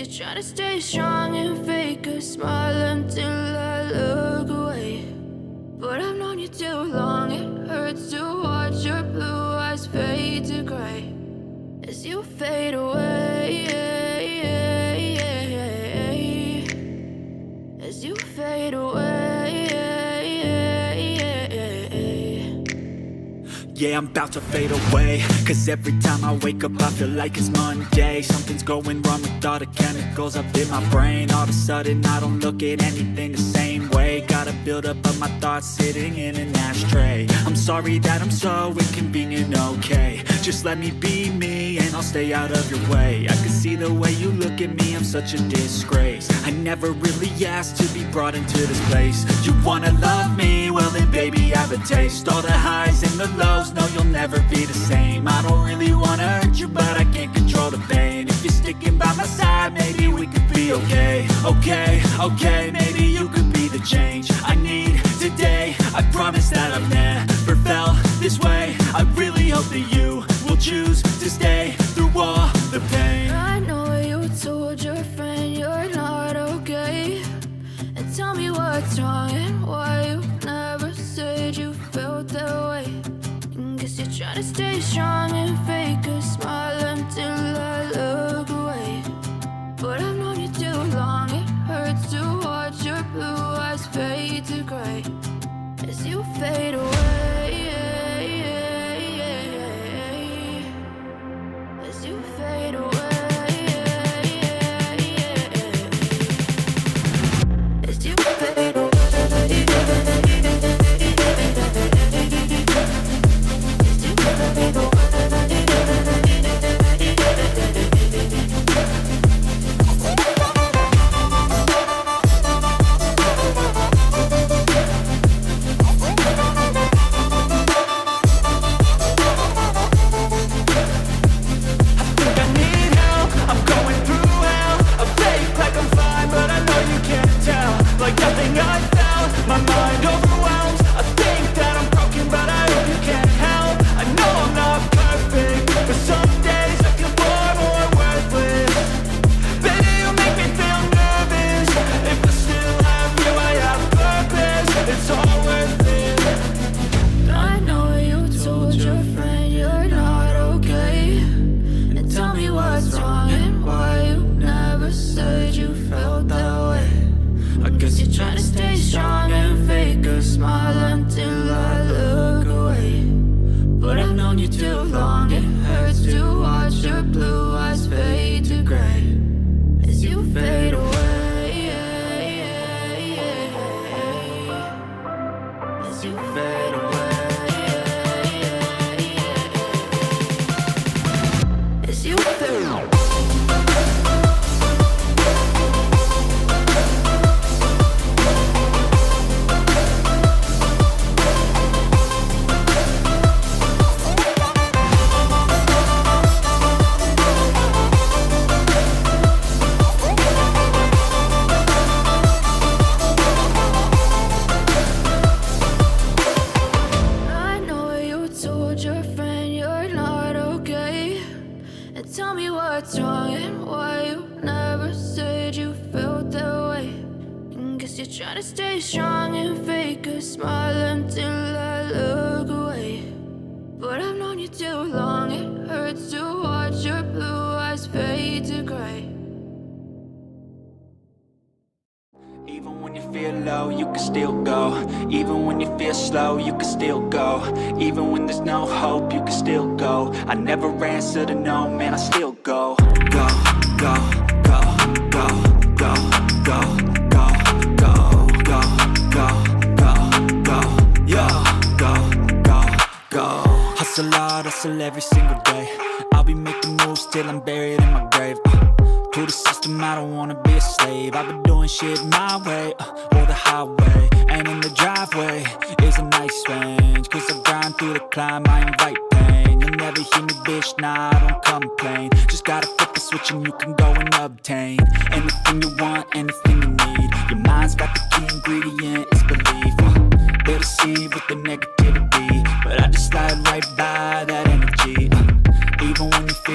you're trying to stay strong and fake a smile until I look away. But I've known you too long, it hurts to watch your blue eyes fade to gray as you fade away, as you fade away. Yeah, I'm about to fade away, cause every time I wake up I feel like it's Monday. Something's going wrong with all the chemicals up in my brain. All of a sudden I don't look at anything the same way. Got a build up of my thoughts sitting in an ashtray. I'm sorry that I'm so inconvenient, okay. Just let me be me and I'll stay out of your way. I can see the way you look at me, I'm such a disgrace. I never really asked to be brought into this place. You wanna love me? Well then baby have a taste. All the highs and the lows, no you'll never be the same. I don't really wanna hurt you but I can't control the pain. If you're sticking by my side maybe we could be okay. Okay, okay, maybe you could be the change I need today. I promise that I've never felt this way. I really hope that you will choose to stay through all the pain. I know you told your friend you're not okay, and tell me what's wrong and why you never said you felt that way. Guess you're trying to stay strong and fake a smile until I look away. But I've known you too long, it hurts to watch your blue eyes fade to gray as you fade away, as you fade away, as you fade away. I never answer to no, man, I still go. Go, go, go, go, go, go, go, go, go, go, go, go, yo, go, go, go. Hustle hard, hustle every single day. I'll be making moves till I'm buried in my grave. To the system, I don't wanna be a slave. I've been doing shit my way, or the highway. And in the driveway is a nice range, cause I grind through the climb, I invite pain. You'll never hear me, bitch, nah, I don't complain. Just gotta flip the switch and you can go and obtain anything you want, anything you need. Your mind's got the key ingredient, it's belief. They'll deceive with the negativity, but I just slide right by that energy. Even when you feel